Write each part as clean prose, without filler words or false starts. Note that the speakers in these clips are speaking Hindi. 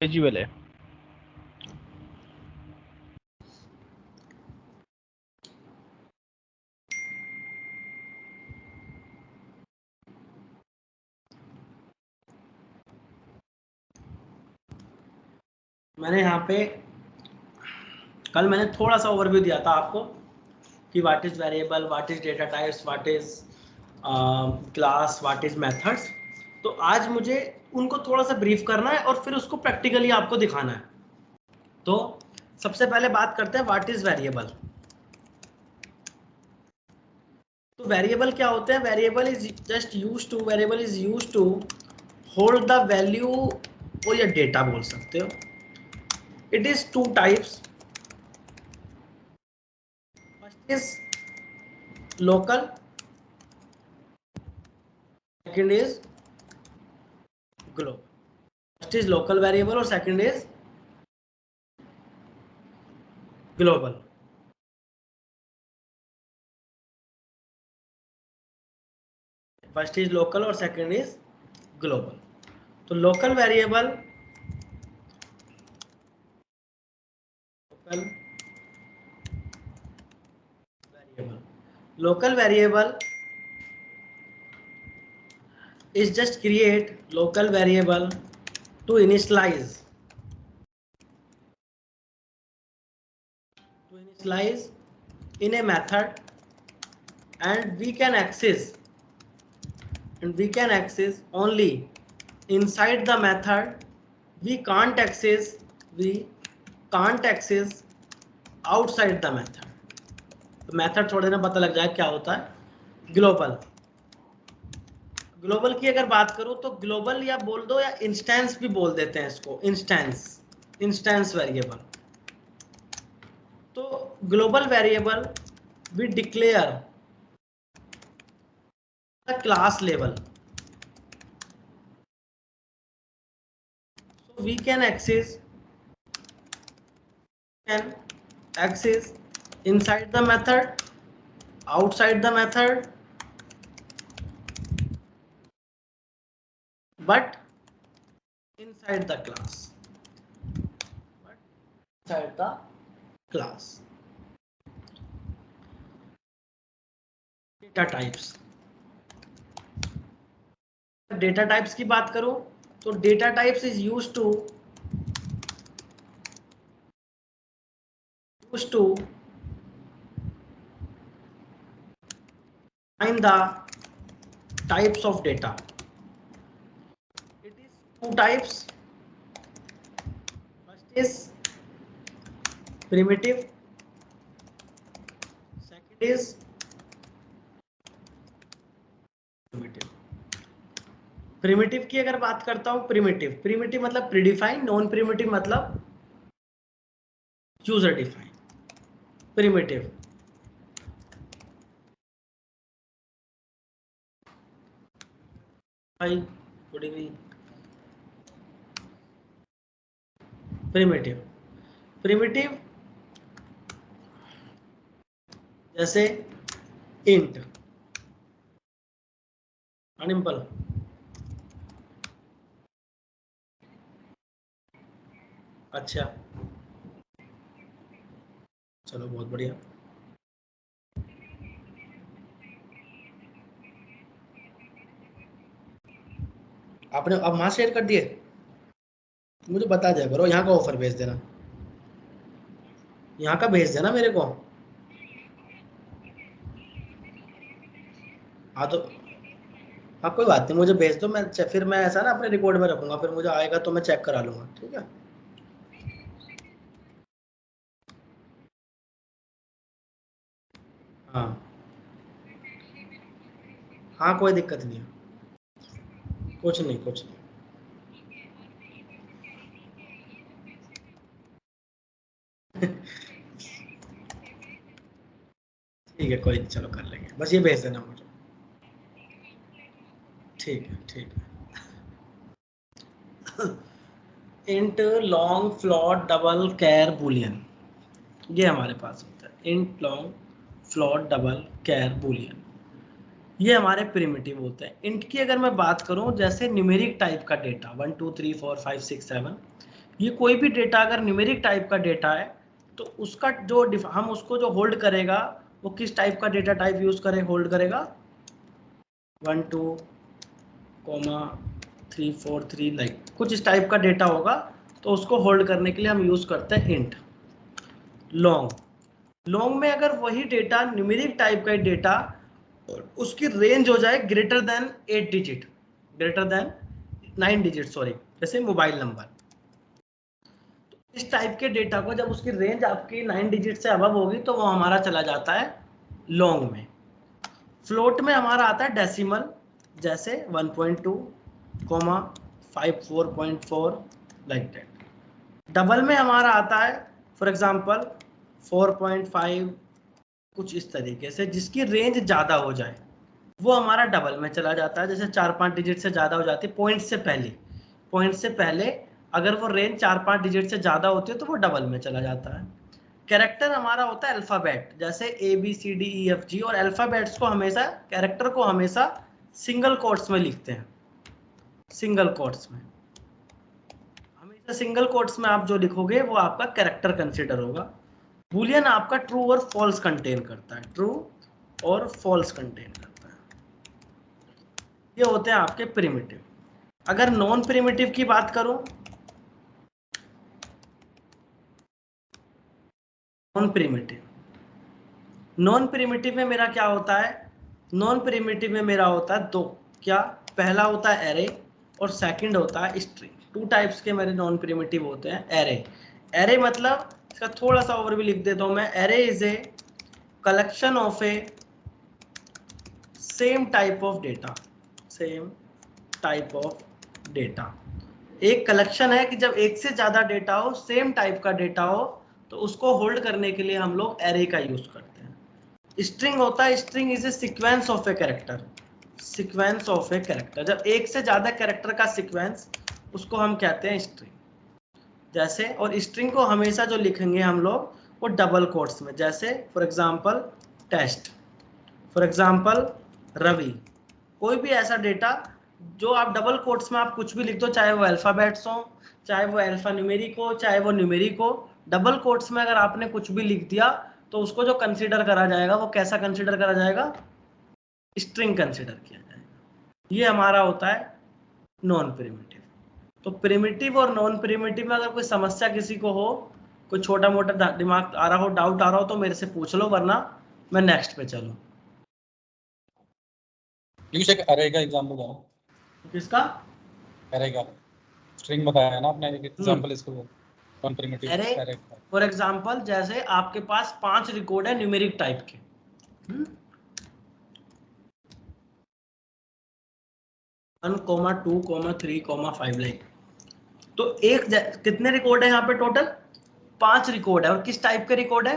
एलिजिबल है। मैंने यहाँ पे कल मैंने थोड़ा सा ओवरव्यू दिया था आपको कि what is variable, what is data types, what is class, what is methods. तो आज मुझे उनको थोड़ा सा ब्रीफ करना है और फिर उसको प्रैक्टिकली आपको दिखाना है। तो सबसे पहले बात करते हैं व्हाट इज वेरिएबल। तो वेरिएबल क्या होते हैं? Variable is just used to hold the value, वो या डेटा बोल सकते हो। It is two types. First is local, second is global. First is local variable और second is global. First is local और सेकंड इज ग्लोबल। तो local variable, local variable is just create local variable to initialize in a method, and we can access only inside the method. We can't access outside the method. तो मेथड छोड़ देना, पता लग जाए क्या होता है ग्लोबल। ग्लोबल की अगर बात करूं तो ग्लोबल या बोल दो या इंस्टेंस भी बोल देते हैं इसको, इंस्टेंस वेरिएबल। तो global variable we declare the class level, so we can access inside the method, outside the method, but inside the class. Data types की बात करूं तो data types is used to find the types of data. It is two types. First is primitive, second is primitive की अगर बात करता हूं, प्रिमिटिव मतलब प्रीडिफाइंड, नॉन प्रिमिटिव मतलब user defined. Primitive good evening. Primitive जैसे इंट, अनिम्पल, अच्छा चलो बहुत बढ़िया। आपने अब वहां शेयर कर दिए, मुझे बता दिया करो, यहाँ का ऑफर भेज देना, यहाँ का भेज देना मेरे को। हाँ तो हाँ कोई बात नहीं, मुझे भेज दो, मैं फिर मैं ऐसा ना अपने रिकॉर्ड में रखूंगा, फिर मुझे आएगा तो मैं चेक करा लूंगा, ठीक है। हाँ हाँ कोई दिक्कत नहीं है, कुछ नहीं। ठीक है कोई नहीं, चलो कर लेंगे, बस ये भेज देना मुझे। ठीक है। इंट लॉन्ग फ्लोट डबल कैर बुलियन, ये हमारे पास होता है। इंट लॉन्ग फ्लोट डबल कैर बुलियन, ये हमारे प्रिमिटिव होते हैं। इंट की अगर मैं बात करूं, जैसे न्यूमेरिक टाइप का डेटा 1 2 3 4 5 6 7, ये कोई भी डेटा अगर न्यूमेरिक टाइप का डेटा है तो उसका जो हम उसको जो होल्ड करेगा वो किस टाइप का डेटा टाइप यूज करे होल्ड करेगा 1 2 3 4 3 लाइक कुछ इस टाइप का डेटा होगा, तो उसको होल्ड करने के लिए हम यूज करते हैं इंट। लॉन्ग में अगर वही डेटा न्यूमेरिक टाइप का डेटा उसकी रेंज हो जाए greater than 8 digit, greater than 9 digit sorry, जैसे मोबाइल नंबर, इस टाइप के डेटा को जब उसकी रेंज आपकी 9 डिजिट से अबव होगी तो वो हमारा चला जाता है लॉन्ग में। फ्लोट में हमारा आता है डेसिमल, जैसे 1.2, 54.4 लाइक दैट। डबल में हमारा आता है फॉर एग्जांपल 4.5, कुछ इस तरीके से जिसकी रेंज ज़्यादा हो जाए वो हमारा डबल में चला जाता है। जैसे 4-5 डिजिट से ज़्यादा हो जाती है पॉइंट से पहले अगर वो रेंज 4-5 डिजिट से ज़्यादा होती है तो वो डबल में चला जाता है। कैरेक्टर हमारा होता है अल्फ़ाबेट, जैसे ABCDEFG, और अल्फ़ाबेट्स को हमेशा, कैरेक्टर को हमेशा सिंगल कोट्स में लिखते हैं, सिंगल कोट्स में हमेशा सिंगल कोट्स में आप जो लिखोगे वो आपका कैरेक्टर कंसीडर होगा। बूलियन आपका ट्रू और फॉल्स कंटेन करता है, ट्रू और फॉल्स कंटेन करता है। ये होते हैं आपके प्रिमिटिव। अगर नॉन प्रिमिटिव की बात करूं, नॉन प्रिमिटिव में मेरा क्या होता है, नॉन प्रिमिटिव में मेरा होता है दो, क्या, पहला होता है एरे और सेकंड होता है स्ट्रिंग। टू टाइप्स के मेरे नॉन प्रिमिटिव होते हैं। एरे मतलब, इसका थोड़ा सा ओवरव्यू लिख देता हूं मैं। Array is a collection of A same type of data, same type of data. एक कलेक्शन है कि जब एक से ज्यादा डेटा हो, सेम टाइप का डेटा हो, तो उसको होल्ड करने के लिए हम लोग एरे का यूज करते हैं। स्ट्रिंग होता है, string is a sequence of a character, sequence of a character. जब एक से ज्यादा कैरेक्टर का सीक्वेंस, उसको हम कहते हैं स्ट्रिंग। जैसे, और स्ट्रिंग को हमेशा जो लिखेंगे हम लोग वो डबल कोट्स में, जैसे for example test, for example Ravi. कोई भी ऐसा डेटा जो आप डबल कोट्स में आप कुछ भी लिख दो, चाहे वो अल्फाबेट्स हो, चाहे वो अल्फा न्यूमेरिक हो, चाहे वो न्यूमेरिक हो, डबल कोट्स में अगर आपने कुछ भी लिख दिया तो उसको जो कंसीडर करा जाएगा वो कैसा कंसीडर करा जाएगा, स्ट्रिंग कंसीडर किया जाएगा। ये हमारा होता है नॉन प्रिमिटिव। तो प्रिमिटिव और नॉन प्रिमिटिव में अगर कोई समस्या किसी को हो, कोई छोटा मोटा दिमाग आ रहा हो, डाउट आ रहा हो, तो मेरे से पूछ लो, वरना मैं नेक्स्ट पे चलूं। एक अरे का एग्जांपल दो। किसका? अरे का स्ट्रिंग बताया ना आपने, एक एग्जांपल इसको नॉन प्रिमिटिव अरे अरे का। फॉर एग्जांपल, जैसे आपके पास 5 रिकॉर्ड है न्यूमेरिक टाइप के, 1, 2, 3, 5 लाइक। तो कितने रिकॉर्ड है यहाँ पे टोटल? 5 रिकॉर्ड है। और किस टाइप के रिकॉर्ड है?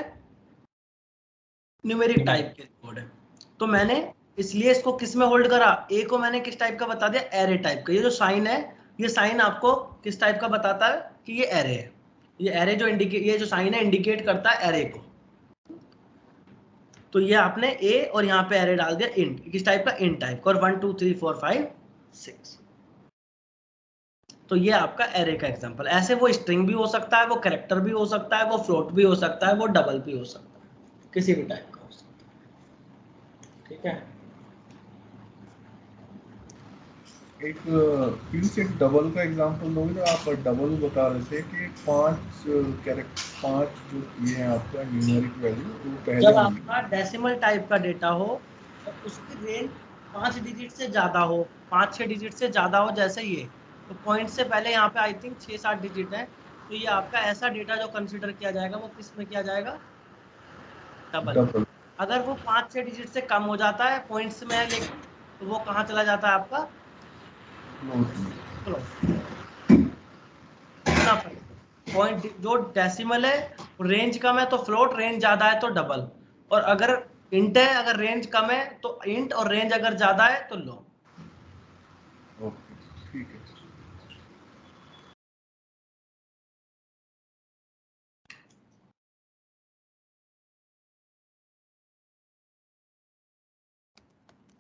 न्यूमेरिक टाइप के रिकॉर्ड है। तो मैंने इसलिए इसको किस में होल्ड करा, ए को मैंने किस टाइप का बता दिया, एरे टाइप का। ये जो साइन है, ये साइन आपको किस टाइप का बताता है कि ये एरे है। ये एरे जो इंडिकेट, ये जो साइन है इंडिकेट करता है एरे को। तो ये आपने ए और यहाँ पे एरे डाल दिया इंट, किस टाइप का, इंट टाइप का, और 1 2 3 4 5 6। तो ये आपका एरे का एग्जांपल। ऐसे वो स्ट्रिंग भी हो सकता है, वो कैरेक्टर भी हो सकता है, वो फ्लोट भी हो सकता है, वो डबल भी हो सकता है, किसी भी टाइप का हो सकता है। ठीक है। एक प्लीज एक डबल का एग्जांपल दोगे ना। आप डबल बता रहे थे कि 5 कैरेक्टर, 5 जो ये हैं आपका न्यूमेरिक वैल्यू, वो पहले जब होंगे। आपका डेसिमल टाइप का डेटा हो और उसकी रेंज 5 डिजिट से ज्यादा हो, 5-6 डिजिट से ज्यादा हो, जैसे ये, तो पॉइंट से पहले यहाँ पे आई थिंक 6-7 डिजिट है, तो ये आपका ऐसा डेटा जो कंसिडर किया जाएगा वो किस में किया जाएगा, डबल में। डबल। अगर वो 5-6 डिजिट से कम हो जाता है पॉइंट्स में है लेकिन, तो वो कहाँ चला जाता है आपका, पॉइंट। जो डेसिमल है रेंज कम है तो फ्लोट, रेंज ज्यादा है तो डबल, और अगर इंट है, अगर रेंज कम है तो इंट, और रेंज अगर ज्यादा है तो लो। ओके, ठीक है।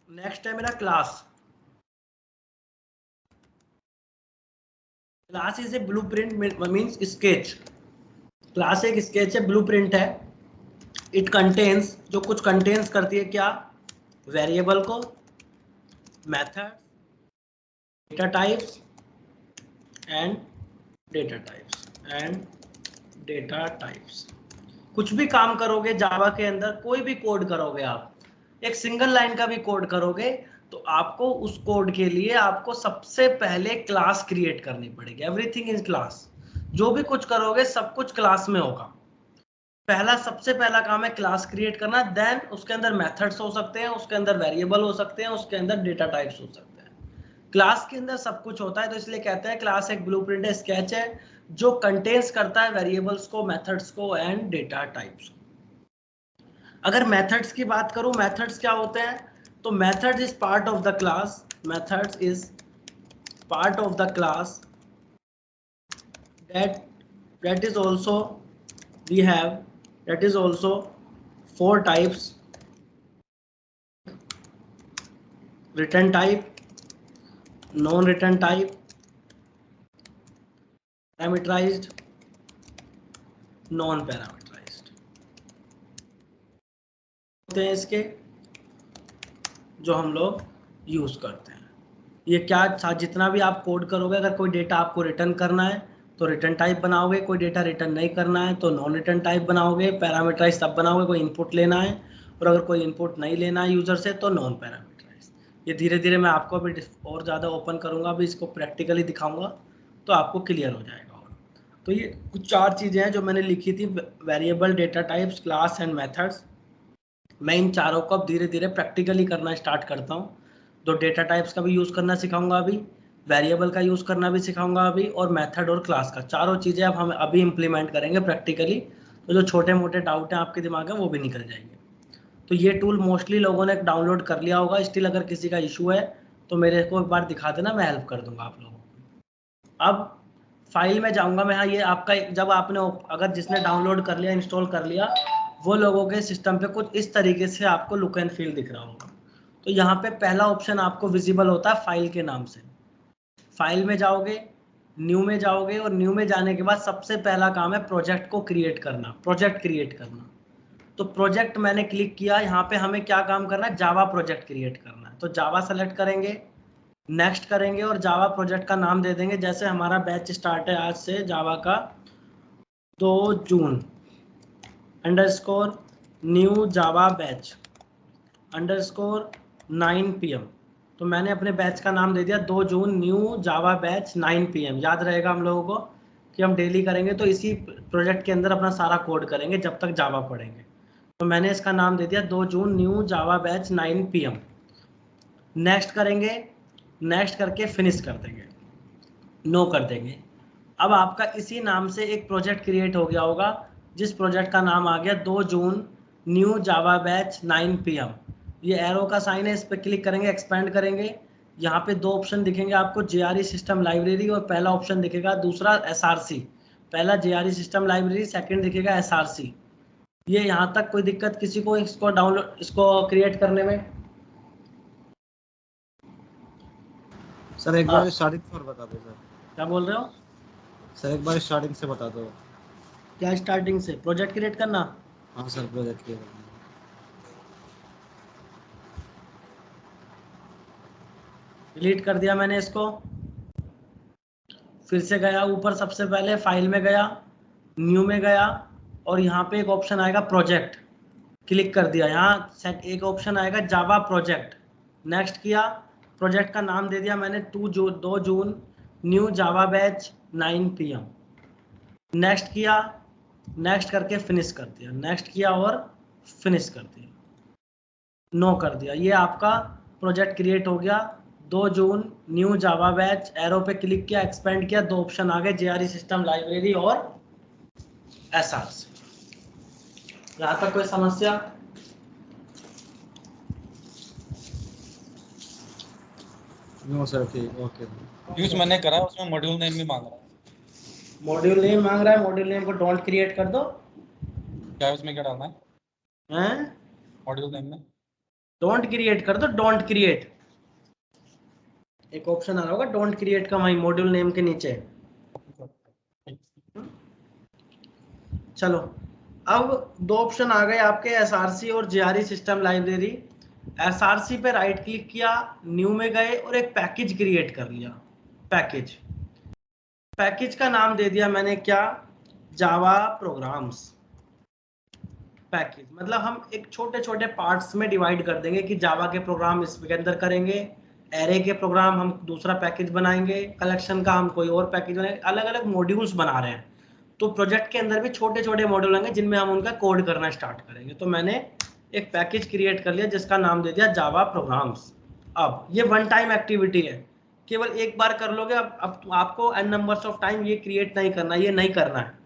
नेक्स्ट है मेरा class. Class is a blueprint means sketch. Class एक स्केच है, ब्लूप्रिंट है। इट कंटेन्स, जो कुछ कंटेन्स करती है क्या, वेरिएबल को, method, data types and data types. कुछ भी काम करोगे जावा के अंदर, कोई भी कोड करोगे आप, एक सिंगल लाइन का भी कोड करोगे तो आपको उस कोड के लिए आपको सबसे पहले क्लास क्रिएट करनी पड़ेगी। Everything is class. जो भी कुछ करोगे सब कुछ क्लास में होगा। सबसे पहला काम है क्लास क्रिएट करना। देन उसके अंदर मेथड्स हो सकते हैं, उसके अंदर वेरिएबल हो सकते हैं, उसके अंदर डेटा टाइप्स हो सकते हैं। क्लास के अंदर सब कुछ होता है, तो इसलिए कहते हैं क्लास एक ब्लूप्रिंट है, स्केच है, जो कंटेन्स करता है वेरिएबल्स को, मेथड्स को एंड डेटा टाइप्स को। अगर मेथड्स की बात करूं, मेथड्स क्या होते हैं, तो methods is part of the class. Methods is part of the class that is also we have, that is also 4 types: return type, non-return type, parameterized, non-parameterized होते हैं इसके, जो हम लोग यूज करते हैं। ये क्या था, जितना भी आप कोड करोगे, अगर कोई डेटा आपको रिटर्न करना है तो रिटर्न टाइप बनाओगे, कोई डेटा रिटर्न नहीं करना है तो नॉन रिटर्न टाइप बनाओगे, पैरामीटराइज तब बनाओगे कोई इनपुट लेना है, और अगर कोई इनपुट नहीं लेना है यूजर से तो नॉन पैरामीटराइज। ये धीरे धीरे मैं आपको अभी और ज़्यादा ओपन करूँगा, अभी इसको प्रैक्टिकली दिखाऊंगा तो आपको क्लियर हो जाएगा। और तो ये कुछ 4 चीज़ें हैं जो मैंने लिखी थी, variable, data types, class and methods. मैं इन चारों को अब धीरे धीरे प्रैक्टिकली करना स्टार्ट करता हूँ। तो डेटा टाइप्स का भी यूज़ करना सिखाऊंगा अभी, वेरिएबल का यूज़ करना भी सिखाऊंगा अभी, और मेथड और क्लास का, चारों चीज़ें अब हम अभी इम्प्लीमेंट करेंगे प्रैक्टिकली। तो जो छोटे मोटे डाउट हैं आपके दिमाग में वो भी निकल जाएंगे। तो ये टूल मोस्टली लोगों ने डाउनलोड कर लिया होगा, स्टिल अगर किसी का इशू है तो मेरे को एक बार दिखा देना, मैं हेल्प कर दूंगा आप लोगों को। अब फाइल में जाऊँगा मैं। हाँ, ये आपका जब आपने, अगर जिसने डाउनलोड कर लिया, इंस्टॉल कर लिया, वो लोगों के सिस्टम पे कुछ इस तरीके से आपको लुक एंड फील दिख रहा होगा। तो यहाँ पे पहला ऑप्शन आपको विजिबल होता है फाइल के नाम से। फाइल में जाओगे, न्यू में जाओगे, और न्यू में जाने के बाद सबसे पहला काम है प्रोजेक्ट को क्रिएट करना, प्रोजेक्ट क्रिएट करना। तो प्रोजेक्ट मैंने क्लिक किया, यहाँ पे हमें क्या काम करना है, जावा प्रोजेक्ट क्रिएट करना है। तो जावा सेलेक्ट करेंगे, नेक्स्ट करेंगे और जावा प्रोजेक्ट का नाम दे देंगे। जैसे हमारा बैच स्टार्ट है आज से जावा का 2 जून _ न्यू जावा बैच _ 9 PM। तो मैंने अपने बैच का नाम दे दिया 2 जून न्यू जावा बैच 9 PM। याद रहेगा हम लोगों को कि हम डेली करेंगे, तो इसी प्रोजेक्ट के अंदर अपना सारा कोड करेंगे जब तक जावा पढ़ेंगे। तो मैंने इसका नाम दे दिया 2 जून न्यू जावा बैच 9 PM। नेक्स्ट करेंगे, नेक्स्ट करके फिनिश कर देंगे, नो कर देंगे। अब आपका इसी नाम से एक प्रोजेक्ट क्रिएट हो गया होगा, जिस प्रोजेक्ट का नाम आ गया 2 जून न्यू जावा बैच 9 PM। ये एरो का साइन है, इस पर क्लिक करेंगे, एक्सपेंड करेंगे। यहाँ पे 2 ऑप्शन दिखेंगे आपको, JRE सिस्टम लाइब्रेरी, और पहला ऑप्शन दिखेगा दूसरा SRC। पहला JRE सिस्टम लाइब्रेरी, सेकंड दिखेगा SRC। ये यहाँ तक कोई दिक्कत किसी को इसको डाउनलोड, इसको क्रिएट करने में? सर एक बार स्टार्टिंग से बता दो सर। क्या बोल रहे हो सर? एक बार स्टार्टिंग से बता दो। क्या स्टार्टिंग से? प्रोजेक्ट क्रिएट करना। हाँ सर, प्रोजेक्ट के डिलीट कर दिया मैंने इसको, फिर से गया ऊपर, सबसे पहले फाइल में गया, न्यू में गया, और यहाँ पे एक ऑप्शन आएगा प्रोजेक्ट, क्लिक कर दिया। यहाँ एक ऑप्शन आएगा जावा प्रोजेक्ट, नेक्स्ट किया, प्रोजेक्ट का नाम दे दिया मैंने 2 जून न्यू जावा बैच 9 PM। नेक्स्ट किया, नेक्स्ट करके फिनिश कर दिया, नेक्स्ट किया और फिनिश कर दिया, नो कर दिया। ये आपका प्रोजेक्ट क्रिएट हो गया 2 जून न्यू जावा बैच। एरो पे क्लिक किया, एक्सपेंड किया, 2 ऑप्शन आ गए, JRE सिस्टम लाइब्रेरी और SRC। यहाँ तक कोई समस्या? नो सर, ठीक, ओके। यूज मैंने करा, उसमें मॉड्यूल नेम भी मांग रहा है। मॉड्यूल नेम मांग रहा है, मॉड्यूल नेम को डोंट क्रिएट कर दो। क्या उसमें क्या डालना है हैं? मॉड्यूल नेम में? डोंट क्रिएट कर दो, डोंट क्रिएट। एक ऑप्शन आ रहा होगा डोंट क्रिएट का वहीं मॉड्यूल नेम के नीचे। चलो अब दो ऑप्शन आ गए आपके, एसआरसी और जेआरई सिस्टम लाइब्रेरी। एसआरसी पे राइट क्लिक किया, न्यू में गए और एक पैकेज क्रिएट कर लिया। पैकेज का नाम दे दिया मैंने क्या, जावा प्रोग्राम्स। पैकेज मतलब हम एक छोटे छोटे पार्ट्स में डिवाइड कर देंगे कि जावा के प्रोग्राम इसके अंदर करेंगे, एरे के प्रोग्राम हम दूसरा पैकेज बनाएंगे, कलेक्शन का हम कोई और पैकेज बनाएंगे, अलग अलग मॉड्यूल्स बना रहे हैं। तो प्रोजेक्ट के अंदर भी छोटे छोटे मॉड्यूल होंगे जिनमें हम उनका कोड करना स्टार्ट करेंगे। तो मैंने एक पैकेज क्रिएट कर लिया जिसका नाम दे दिया जावा प्रोग्राम्स। अब ये वन टाइम एक्टिविटी है, केवल एक बार कर लोगे। अब आपको n नंबर्स ऑफ टाइम ये क्रिएट नहीं करना, ये नहीं करना है।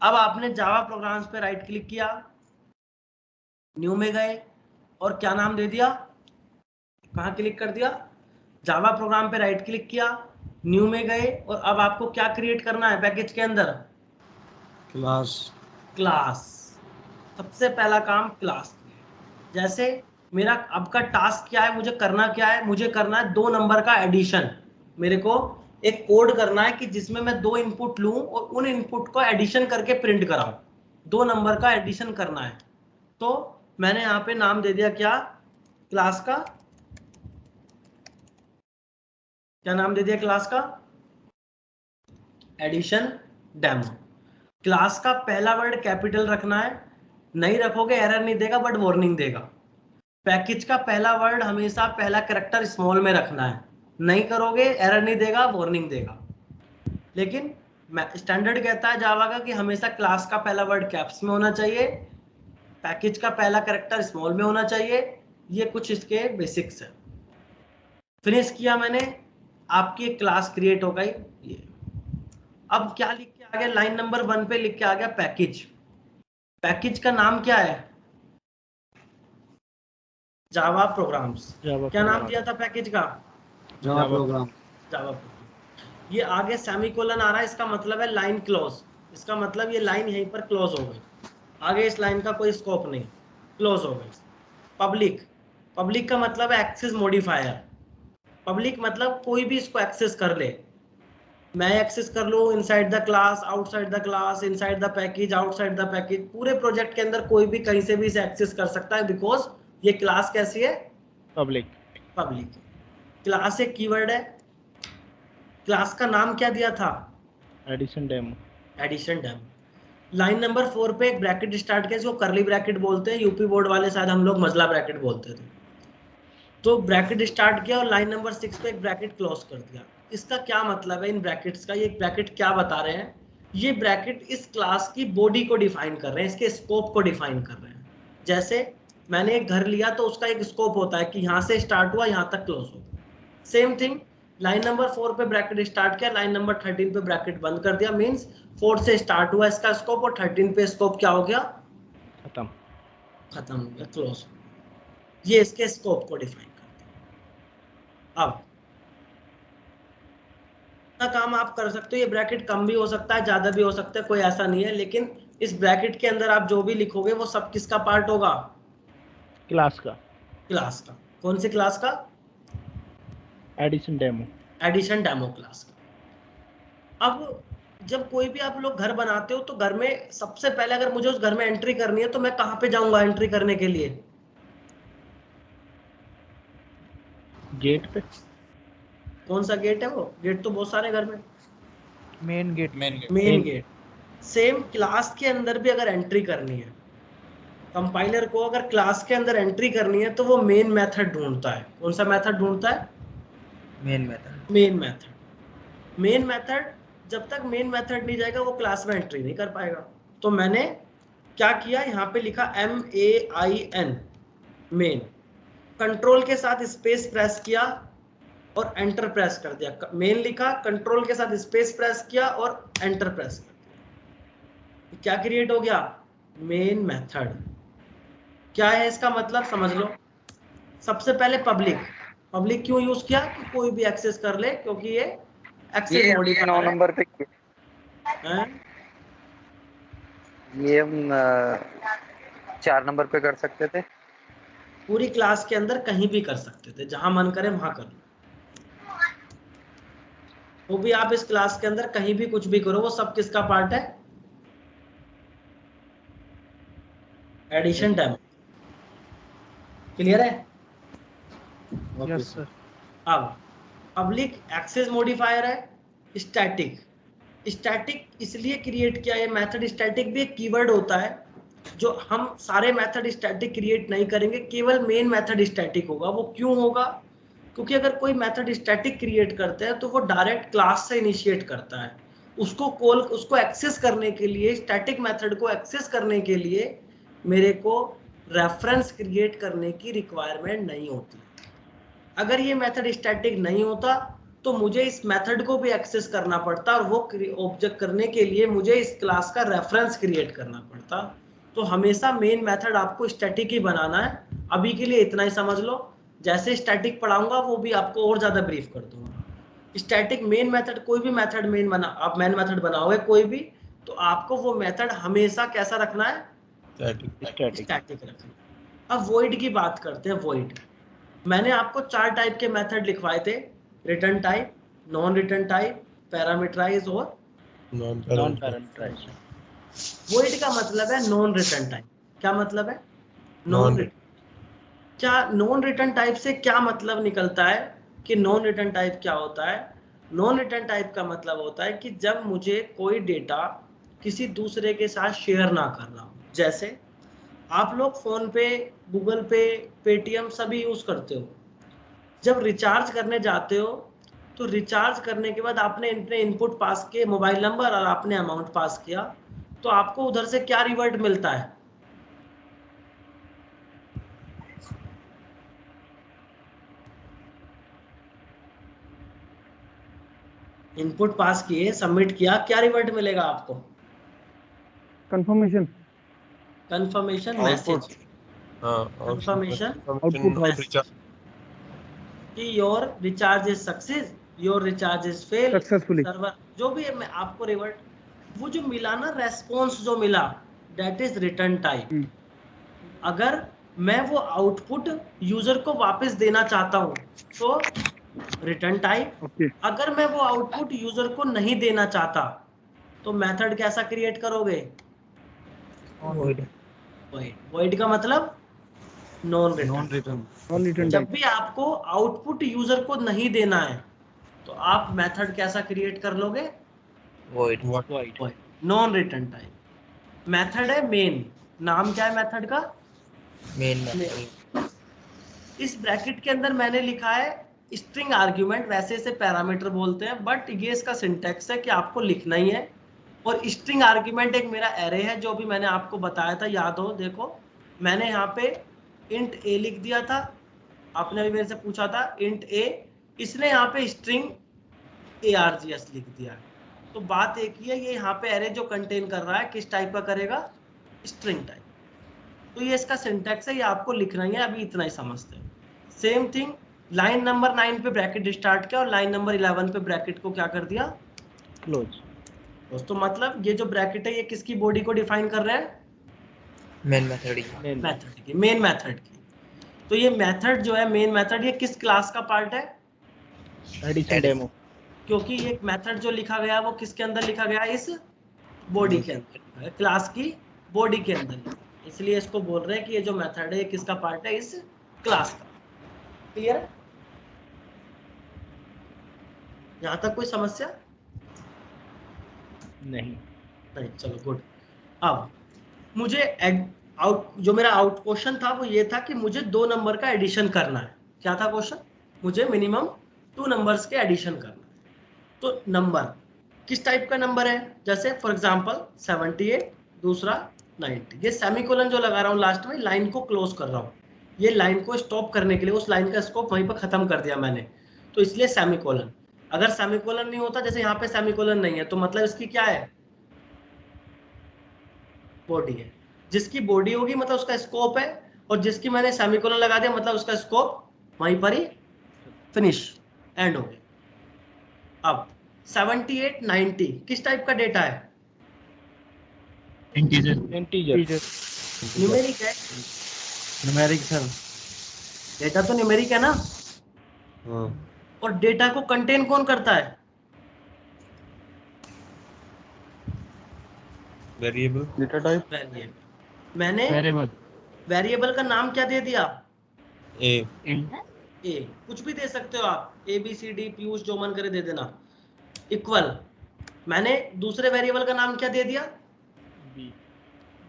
अब आपने जावा प्रोग्राम्स पे राइट क्लिक किया, न्यू में गए और क्या नाम दे दिया, कहाँ क्लिक कर दिया, जावा प्रोग्राम पे राइट क्लिक किया, न्यू में गए और अब आपको क्या क्रिएट करना है पैकेज के अंदर, क्लास। सबसे पहला काम क्लास। जैसे मेरा अब का टास्क क्या है, मुझे करना क्या है, मुझे करना है 2 नंबर का एडिशन। मेरे को एक कोड करना है कि जिसमें मैं 2 इनपुट लूं और उन इनपुट को एडिशन करके प्रिंट कराऊं। 2 नंबर का एडिशन करना है। तो मैंने यहाँ पे नाम दे दिया क्या, क्लास का। क्या नाम दे दिया क्लास का, एडिशन डेमो। क्लास का पहला वर्ड कैपिटल रखना है, नहीं रखोगे एरर नहीं देगा बट वार्निंग देगा। पैकेज का पहला वर्ड हमेशा पहला कैरेक्टर स्मॉल में रखना है, नहीं करोगे एरर नहीं देगा वार्निंग देगा। लेकिन स्टैंडर्ड कहता है जावा का कि हमेशा क्लास का पहला वर्ड कैप्स में होना चाहिए, पैकेज का पहला कैरेक्टर स्मॉल में होना चाहिए। ये कुछ इसके बेसिक्स है। फिनिश किया मैंने, आपकी एक क्लास क्रिएट हो गई। ये अब क्या लिख के आ गया, लाइन नंबर 1 पे लिख के आ गया पैकेज। पैकेज का नाम क्या है, जावा प्रोग्राम्स। क्या नाम दिया था पैकेज का, जावा प्रोग्राम। Java program. ये आगे सेमीकोलन आ रहा है, इसका मतलब है लाइन क्लोज। इसका मतलब ये लाइन यहीं पर क्लोज हो गई, आगे इस लाइन का कोई स्कोप नहीं, क्लोज हो गई। पब्लिक का मतलब है एक्सेस मॉडिफायर। पब्लिक मतलब कोई भी इसको एक्सेस कर ले, मैं एक्सेस कर लूँ inside the class, outside the class, inside the package, outside the package. पूरे प्रोजेक्ट के अंदर कोई भी कहीं से भी इसे एक्सेस कर सकता है, बिकॉज ये क्लास कैसी है, पब्लिक। क्लास एक कीवर्ड है। क्लास का नाम क्या दिया था, एडिशन डेमो। लाइन नंबर 4 पे एक ब्रैकेट स्टार्ट किया, इसको करली ब्रैकेट बोलते हैं, यूपी बोर्ड वाले शायद हम लोग मजला ब्रैकेट बोलते थे। तो ब्रैकेट स्टार्ट किया और लाइन नंबर 6 पे एक ब्रैकेट क्लोज कर दिया। इसका क्या मतलब है इन ब्रैकेट्स का, ये ब्रैकेट क्या बता रहे हैं, ये ब्रैकेट इस क्लास की बॉडी को डिफाइन कर रहे हैं, इसके स्कोप को डिफाइन कर रहे हैं। जैसे मैंने एक घर लिया तो उसका एक स्कोप होता है कि यहाँ से स्टार्ट हुआ यहाँ तक क्लोज हो। सेम थिंग लाइन नंबर 4 पे ब्रैकेट स्टार्ट किया, लाइन नंबर 13 पे ब्रैकेट बंद कर दिया। मींस 4 से स्टार्ट हुआ इसका स्कोप और 13 पे स्कोप क्या हो गया, खत्म हो गया, क्लोज। ये इसके स्कोप को डिफाइन करता है। अब इतना काम आप कर सकते हो, ये ब्रैकेट कम भी हो सकता है ज्यादा भी हो सकता है, कोई ऐसा नहीं है। लेकिन इस ब्रैकेट के अंदर आप जो भी लिखोगे वो सब किसका पार्ट होगा, क्लास का। कौन सी क्लास का, एडिशन डेमो क्लास का। अब जब कोई भी आप लोग घर बनाते हो तो घर में सबसे पहले अगर मुझे उस घर में एंट्री करनी है तो मैं कहाँ पे जाऊंगा एंट्री करने के लिए, गेट पे। कौन सा गेट है वो, गेट तो बहुत सारे घर में, मेन गेट। सेम क्लास के अंदर भी अगर एंट्री करनी है, कंपाइलर को अगर क्लास के अंदर एंट्री करनी है तो वो मेन मेथड ढूंढता है। कौन सा मेथड ढूंढता है, मेन मेथड। जब तक मेन मेथड नहीं जाएगा वो क्लास में एंट्री नहीं कर पाएगा। तो मैंने क्या किया, यहाँ पे लिखा MAIN, मेन। कंट्रोल के साथ स्पेस प्रेस किया और एंटर प्रेस कर दिया। मेन लिखा, कंट्रोल के साथ स्पेस प्रेस किया और एंटर प्रेस कर दिया। क्या क्रिएट हो गया, मेन मेथड। क्या है इसका मतलब समझ लो। सबसे पहले पब्लिक क्यों यूज किया, कि कोई भी एक्सेस कर ले, क्योंकि ये एक्सेस मॉडिफायर 9 नंबर पे है। ये हम 4 नंबर पे कर सकते थे, पूरी क्लास के अंदर कहीं भी कर सकते थे, जहां मन करे वहां कर लो। वो भी आप इस क्लास के अंदर कहीं भी कुछ भी करो, वो सब किसका पार्ट है, एडिशन डेमो। क्लियर है? Yes sir. अब पब्लिक एक्सेस मॉडिफायर है स्टैटिक। स्टैटिक इसलिए क्रिएट किया, ये मेथड स्टैटिक भी एक कीवर्ड होता है, जो हम सारे मेथड स्टैटिक क्रिएट नहीं करेंगे, केवल मेन मेथड स्टैटिक होगा। वो क्यों होगा? क्योंकि अगर कोई मेथड स्टैटिक क्रिएट करते हैं तो वो डायरेक्ट क्लास से इनिशिएट करता है, उसको एक्सेस करने के लिए, स्टैटिक मेथड को एक्सेस करने के लिए मेरे को रेफरेंस क्रिएट करने की रिक्वायरमेंट नहीं होती। अगर ये मेथड स्टैटिक नहीं होता तो मुझे इस मेथड को भी एक्सेस करना पड़ता और वो ऑब्जेक्ट करने के लिए मुझे इस क्लास का रेफरेंस क्रिएट करना पड़ता। तो हमेशा मेन मेथड आपको स्टैटिक ही बनाना है। अभी के लिए इतना ही समझ लो, जैसे स्टैटिक पढ़ाऊंगा वो भी आपको और ज्यादा ब्रीफ कर दूंगा। स्टैटिक मेन मेथड, कोई भी मेथड आप मेन मेथड बनाओगे कोई भी, तो आपको वो मेथड हमेशा कैसा रखना है? स्टैटिक रखना। अब वॉइड की बात करते हैं। वॉइड, मैंने आपको 4 टाइप के मेथड लिखवाए थे, return type, non return type, parameterize और नॉन पैरामीटराइज। वॉइड का मतलब है नॉन रिटर्न टाइप। क्या मतलब है? Non- return. क्या नॉन रिटर्न टाइप से क्या मतलब निकलता है कि नॉन रिटर्न टाइप क्या होता है? नॉन रिटर्न टाइप का मतलब होता है कि जब मुझे कोई डेटा किसी दूसरे के साथ शेयर ना कर रहा हूं। जैसे आप लोग फोन पे, गूगल पे, पेटीएम सभी यूज करते हो। जब रिचार्ज करने जाते हो तो रिचार्ज करने के बाद आपने अपने इनपुट पास किए, मोबाइल नंबर, और आपने अमाउंट पास किया, तो आपको उधर से क्या रिवर्ट मिलता है? इनपुट पास किए, सबमिट किया, क्या रिवर्ट मिलेगा आपको? Confirmation. Confirmation message. Confirmation output कि your recharge is success, your recharge is fail, successfully. Server, जो भी है, मैं आपको रिवर्ट, वो जो मिला ना, रेस्पॉन्स जो मिला, दैट इज रिटर्न टाइप। अगर मैं वो आउटपुट यूजर को वापस देना चाहता हूं तो रिटर्न टाइप। ओके। अगर मैं वो आउटपुट यूजर को नहीं देना चाहता तो मेथड कैसा क्रिएट करोगे? वॉइड का मतलब नॉन रिटर्न। नॉन रिटर्न जब टाइप। भी आपको आउटपुट यूजर को नहीं देना है तो आप मेथड कैसा क्रिएट कर लोगे? Void. Non return type. Method है मेन। नाम क्या है मेथड का? मेन इस ब्रैकेट के अंदर मैंने लिखा है स्ट्रिंग आर्ग्यूमेंट। वैसे इसे पैरामीटर बोलते हैं, बट ये इसका सिंटैक्स है कि आपको लिखना ही है। और स्ट्रिंग आर्ग्यूमेंट एक मेरा एरे है, जो भी मैंने आपको बताया था, याद हो? देखो, मैंने यहाँ पे इंट ए लिख दिया था, आपने अभी मेरे से पूछा था इंट ए, इसने यहाँ पे स्ट्रिंग args लिख दिया है। तो बात एक ही है, ये यहाँ पे एरे जो कंटेन कर रहा है किस टाइप का करेगा? String type. तो ये इसका सिंटैक्स है, ये आपको लिखना ही है। अभी इतना ही समझते हैं। सेम थिंग, लाइन नंबर 9 पे ब्रैकेट स्टार्ट किया और लाइन नंबर 11 पे ब्रैकेट को क्या कर दिया? क्लोज। दोस्तों मतलब ये जो ब्रैकेट है ये किसकी बॉडी को डिफाइन कर रहे हैं? मेन मेथड मेथड की, मेन मेथड की। तो ये मेथड जो है, मेन मेथड, ये किस क्लास का पार्ट है? Addition demo. क्योंकि ये मेथड जो लिखा गया है वो किसके अंदर लिखा गया है? इस बॉडी के अंदर, क्लास की बॉडी के अंदर। इसलिए इसको बोल रहे हैं कि ये जो मेथड है ये किसका पार्ट है? इस क्लास का। क्लियर है? यहां तक कोई समस्या नहीं। चलो गुड। अब मुझे जो मेरा आउट क्वेश्चन था वो ये था कि मुझे 2 नंबर का एडिशन करना है। क्या था क्वेश्चन? मुझे मिनिमम 2 नंबर्स के एडिशन करना है। तो नंबर किस टाइप का नंबर है? जैसे फॉर एग्जांपल 78, दूसरा 90। ये सेमीकोलन जो लगा रहा हूँ लास्ट में, लाइन को क्लोज कर रहा हूँ। ये लाइन को स्टॉप करने के लिए, उस लाइन का स्कोप वहीं पर खत्म कर दिया मैंने, तो इसलिए सेमीकोलन। अगर सेमीकोलन नहीं होता, जैसे यहाँ पे सेमीकोलन नहीं है, तो मतलब इसकी क्या है? बॉडी है। जिसकी बॉडी होगी मतलब उसका स्कोप है, और जिसकी मैंने सेमीकोलन लगा दिया मतलब उसका स्कोप वहीं पर ही फिनिश, एंड हो गया। अब 78, 90 किस टाइप का डेटा है? इंटीजर। न्यूमेरिक है। Numeric sir. डेटा तो न्यूमेरिक है ना? और डेटा को कंटेन कौन करता है? वेरिएबल। Data type. वेरिएबल। मैंने वेरिएबल का नाम क्या दे दिया? A. ए, कुछ भी दे सकते हो आप, A B C D, Piyush, जो मन करे दे देना। इक्वल, मैंने दूसरे वेरिएबल का नाम क्या दे दिया?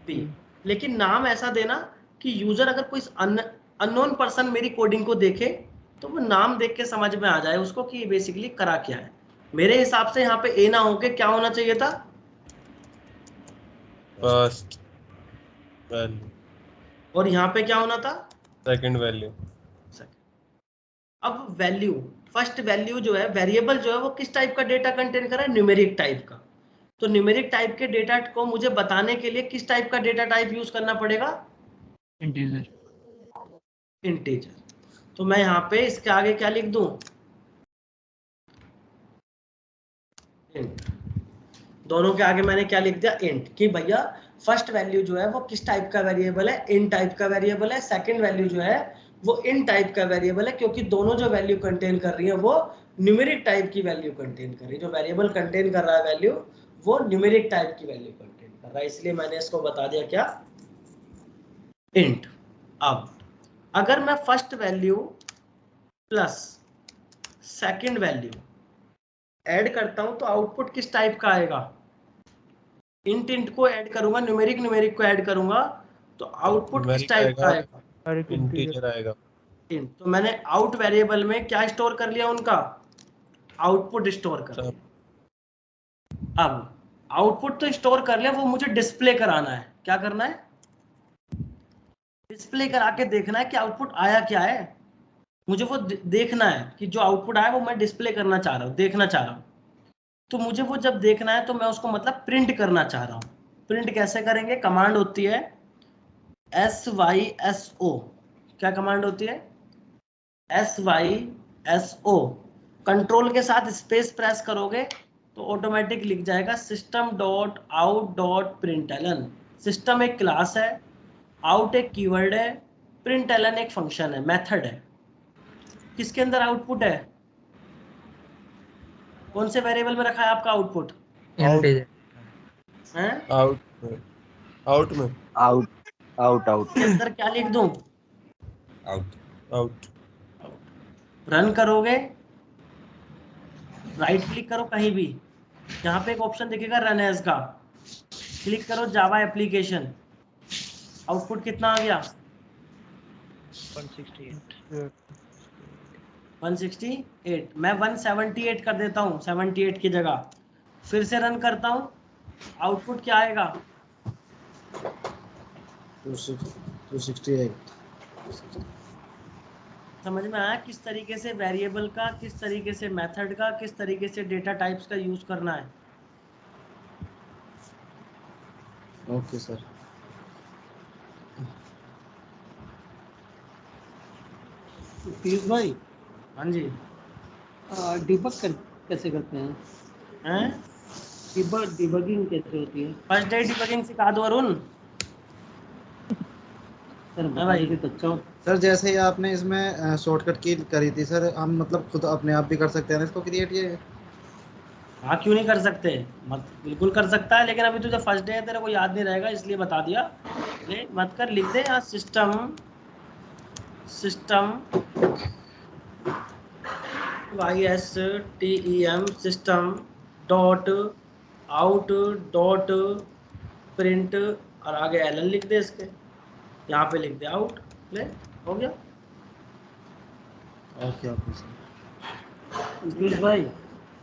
बी। लेकिन नाम ऐसा देना कि यूजर अगर कोई अननोन पर्सन मेरी कोडिंग को देखे तो वो नाम देख के समझ में आ जाए उसको कि बेसिकली करा क्या है। मेरे हिसाब से यहाँ पे ए ना होके क्या होना चाहिए था? First value. और यहाँ पे क्या होना था? Second value. अब वैल्यू, फर्स्ट वैल्यू जो है, वेरिएबल जो है वो किस टाइप का डेटा कंटेन कर रहा है? न्यूमेरिक टाइप का। तो न्यूमेरिक टाइप के डेटा को मुझे बताने के लिए किस टाइप का डेटा टाइप यूज करना पड़ेगा? इंटीजर। तो मैं यहाँ पे इसके आगे क्या लिख दूं? इंट। दोनों के आगे मैंने क्या लिख दिया? इंट। कि भैया फर्स्ट वैल्यू जो है वो किस टाइप का वेरिएबल है? इन टाइप का वेरिएबल है। सेकंड वैल्यू जो है वो इन टाइप का वेरिएबल है, क्योंकि दोनों जो वैल्यू कंटेन कर रही है वो न्यूमेरिक टाइप की वैल्यू कंटेन कर रही है। जो वेरिएबल कंटेन कर रहा है वैल्यू वो न्यूमेरिक टाइप की वैल्यू कंटेन कर रहा है, इसलिए मैंने इसको बता दिया क्या? इंट। अब अगर मैं first value plus second value add करता हूं तो आउटपुट किस टाइप का आएगा? इंट को ऐड करूंगा, न्यूमेरिक को ऐड करूंगा तो आउटपुट किस टाइप का आएगा? इंटीजर आएगा। इंट। तो मैंने आउट वेरिएबल में क्या स्टोर कर लिया? उनका आउटपुट स्टोर कर लिया। अब आउटपुट तो स्टोर कर लिया, वो मुझे डिस्प्ले कराना है। क्या करना है? डिस्प्ले करा के देखना है कि आउटपुट आया क्या है। मुझे वो देखना है कि जो आउटपुट आया वो मैं डिस्प्ले करना चाह रहा हूँ, देखना चाह रहा हूँ। तो मुझे वो जब देखना है तो मैं उसको मतलब प्रिंट करना चाह रहा हूँ। प्रिंट कैसे करेंगे? कमांड होती है SYSO। क्या कमांड होती है? SYSO। कंट्रोल के साथ स्पेस प्रेस करोगे तो ऑटोमेटिक लिख जाएगा system.out.println। सिस्टम एक क्लास है, आउट एक कीवर्ड है, println एक फंक्शन है, मेथड है। किसके अंदर आउटपुट है? कौन से वेरिएबल में रखा है आपका आउटपुट? इंटीजर। हैं? आउट में आउट के अंदर क्या लिख दूं? आउट। रन करोगे, राइट क्लिक करो कहीं भी, यहाँ पे एक ऑप्शन दिखेगा रन एज का, क्लिक करो जावा एप्लीकेशन। आउटपुट कितना आ गया? 168। मैं 178 कर देता हूँ 78 की जगह, फिर से रन करता हूँ, आउटपुट क्या आएगा? 268। समझ में आया किस तरीके से वेरिएबल का, किस तरीके से मेथड का, किस तरीके से डेटा टाइप्स का यूज करना है? Okay sir. पीयूष भाई, हाँ जी। कैसे करते हैं? हैं? डिबगिंग कैसे होती है? फर्स्ट डे डिबगिंग सिखा दो अरुण। सर हाँ भाई। तो अच्छा होता। सर जैसे ही आपने इसमें शॉर्टकट की करी थी सर, हम मतलब खुद अपने आप भी कर सकते हैं ना इसको क्रिएट? ये हाँ, क्यों नहीं कर सकते? बिल्कुल कर सकता है, लेकिन अभी तुझे फर्स्ट डे है, तेरे को याद नहीं रहेगा इसलिए बता दिया। ले मत कर, लिख दे यहाँ system YSTEM system dot out dot print और आगे LN लिख दे इसके, यहाँ पे लिख दे आउट। ले, हो गया। Okay okay sir. पीयूष भाई,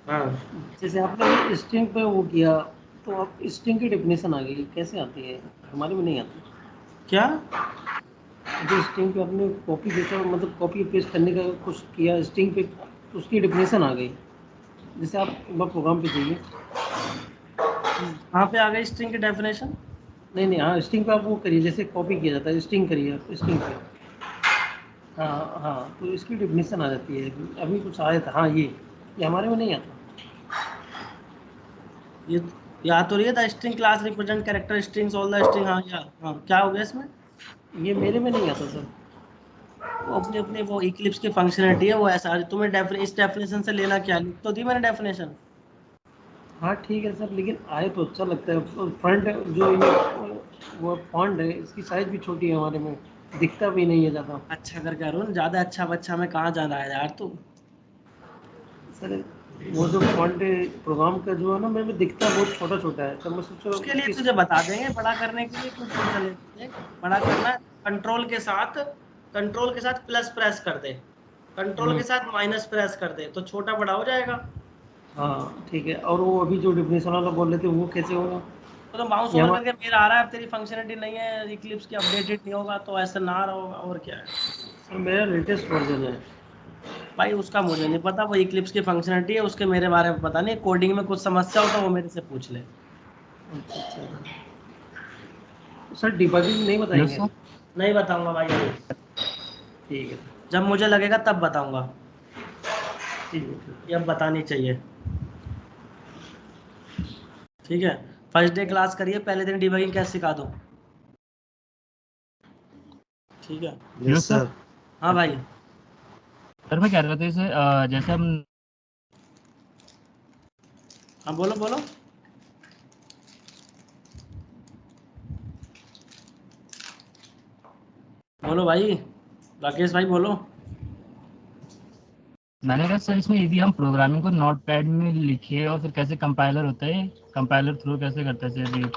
हाँ, जैसे आपने स्ट्रिंग पे वो किया तो आप स्ट्रिंग की डेफिनेशन आ गई, कैसे आती है? हमारे में नहीं आती। क्या? जो स्ट्रिंग पे आपने कॉपी जैसा मतलब कॉपी पेस्ट करने का कुछ किया स्ट्रिंग पे, तो उसकी डेफिनेशन आ गई। जैसे आप एक बार प्रोग्राम पे जाइए। कहाँ पे आ गई स्ट्रिंग की डेफिनेशन? नहीं, हाँ स्ट्रिंग पे आप वो करिए, जैसे कॉपी किया जाता है स्ट्रिंग करिए आप स्ट्रिंग पे। हाँ, तो इसकी डेफिनेशन आ जाती है। अभी कुछ आया था। हाँ, ये हमारे में नहीं आता। ये याद तो रही है the string class represent character strings all the string. हाँ, क्या हो गया इसमें? ये मेरे में नहीं आता सर। वो अपने वो इक्लिप्स की फंक्शनलिटी है, वो ऐसा तुम्हें इस डेफिनेशन से लेना क्या? लिख तो दी मैंने डेफिनेशन। हाँ ठीक है सर, लेकिन आए तो अच्छा लगता है। फ्रंट जो ये वो फॉन्ट है इसकी साइज भी छोटी है हमारे में, दिखता भी नहीं है ज़्यादा। अच्छा कर करूँ, ज्यादा अच्छा बच्चा में कहाँ जाना है यार तू। सर वो जो फॉन्ट प्रोग्राम का जो है ना, मेरे में दिखता बहुत छोटा छोटा है, तो मैं सोचा उसके लिए किस। तुझे बता देंगे, बड़ा करने के लिए क्यों टेंशन लेती है। बड़ा करना है, कंट्रोल के साथ प्लस प्रेस कर दे, कंट्रोल के साथ माइनस प्रेस कर दे, तो छोटा बड़ा हो जाएगा। हाँ ठीक है, और वो अभी जो डिफिनेशन वाला बोल रहे थे वो कैसे होगा? तो माउस ये होल्ड हमारा करके मेरा आ रहा है, अब तेरी फंक्शनलिटी नहीं है, इक्लिप्स की अपडेटेड नहीं होगा तो ऐसा ना रहा होगा, और क्या है सर मेरा लेटेस्ट वर्जन है। भाई। उसका मुझे नहीं पता, वो इक्लिप्स की फंक्शनलिटी है, उसके मेरे बारे में पता नहीं। कोडिंग में कुछ समस्या हो तो वो मेरे से पूछ ले। अच्छा अच्छा सर, डिबगिंग नहीं बताएंगे? नहीं बताऊंगा भाई अभी, ठीक है जब मुझे लगेगा तब बताऊंगा, ठीक है। ये अब बतानी चाहिए। ठीक है, फर्स्ट डे क्लास करिए, पहले दिन डिबगिंग कैसे सिखा दूं। ठीक है, यस सर। हाँ भाई। सर मैं कह रहा था जैसे जैसे हम हाँ बोलो बोलो। बोलो भाई, राकेश भाई बोलो। मैंने कहा सर इसमें यदि हम प्रोग्रामिंग को नोट पैड में लिखे और फिर कैसे कंपाइलर होता है, कंपाइलर थ्रू कैसे करता है सर ये?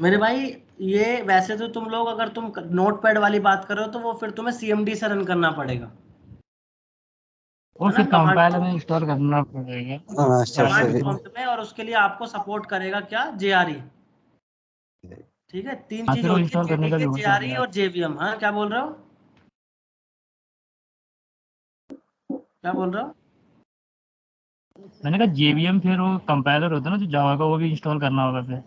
मेरे भाई, ये वैसे तो तुम लोग अगर तुम नोट पैड वाली बात कर रहे हो तो वो फिर तुम्हें CMD से रन करना पड़ेगा, और है ना, फिर कमांड कंपाइलर में इंस्टॉल करना पड़ेगा। कमांड प्रॉम्प्ट में, और उसके लिए आपको सपोर्ट करेगा क्या, JRE। ठीक है, तीन हाँ चीज सर वो होती है, इंस्टॉल करने का भी JDK, हो JRE जाएगा। और JVM। हाँ क्या बोल रहे हो, क्या बोल रहे हो। मैंने कहा JVM फिर वो कंपाइलर होता है ना जो जावा का, वो भी इंस्टॉल करना होगा फिर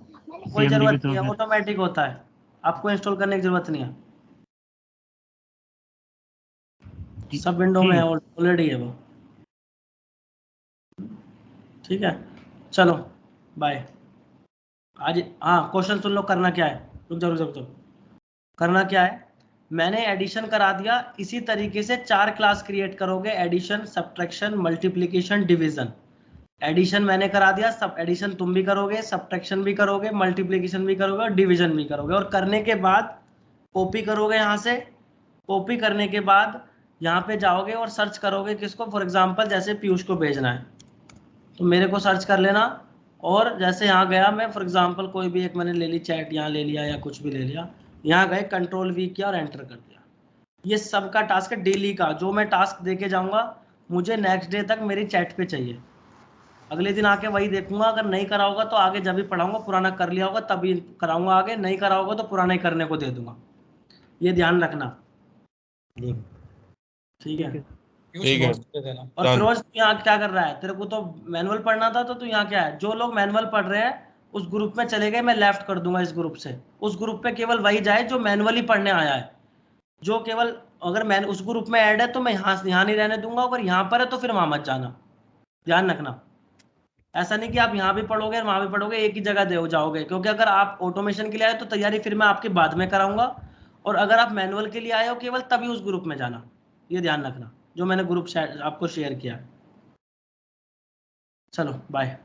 कोई CMD के जरूरत नहीं थ्रू है, फिर। ऑटोमेटिक होता है, आपको इंस्टॉल करने की जरूरत नहीं है, सब विंडो में है, ठीक। ऑलरेडी है वो। ठीक है, चलो बाय। आज हाँ क्वेश्चन सुन लो, करना क्या है, रुक जाओ रुक जाओ रुक जाओ। करना क्या है, मैंने एडिशन करा दिया, इसी तरीके से 4 क्लास क्रिएट करोगे, addition, subtraction, multiplication, division. Addition मैंने करा दिया, सब एडिशन तुम भी करोगे, सब्ट्रैक्शन भी करोगे, मल्टीप्लिकेशन भी करोगे और डिवीजन भी करोगे। और करने के बाद कॉपी करोगे यहाँ से, कॉपी करने के बाद यहाँ पे जाओगे और सर्च करोगे किसको, फॉर एग्जांपल जैसे पीयूष को भेजना है तो मेरे को सर्च कर लेना। और जैसे यहाँ गया मैं, फॉर एग्जांपल कोई भी एक मैंने ले ली, चैट यहाँ ले लिया या कुछ भी ले लिया, यहाँ गए कंट्रोल V किया और एंटर कर दिया। ये सबका टास्क है डेली का, जो मैं टास्क दे के जाऊँगा मुझे नेक्स्ट डे तक मेरी चैट पे चाहिए। अगले दिन आके वही देखूंगा, अगर नहीं करा होगा तो आगे जब भी पढ़ाऊंगा, पुराना कर लिया होगा तभी कराऊंगा, आगे नहीं करा होगा तो पुराना ही करने को दे दूंगा, ये ध्यान रखना। ठीक है, ठीक है, नोट्स दे देना। और डन। फिरोज तू यहाँ क्या कर रहा है, तेरे को तो मैनुअल पढ़ना था तो तू यहाँ क्या है, जो लोग मैनुअल पढ़ रहे हैं उस ग्रुप में चले गए, मैं लेफ्ट कर दूंगा इस ग्रुप से, उस ग्रुप पे केवल वही जाए जो मैनुअली पढ़ने आया है, जो केवल अगर मैं उस ग्रुप में ऐड है तो मैं यहाँ नहीं रहने दूंगा, अगर यहाँ पर है तो फिर वहां मत जाना, ध्यान रखना। ऐसा नहीं कि आप यहाँ भी पढ़ोगे और वहां भी पढ़ोगे, एक ही जगह दे जाओगे, क्योंकि अगर आप ऑटोमेशन के लिए आए तो तैयारी फिर मैं आपके बाद में कराऊंगा, और अगर आप मैनुअल के लिए आए हो केवल तभी उस ग्रुप में जाना, ये ध्यान रखना, जो मैंने ग्रुप आपको शेयर किया है। चलो बाय।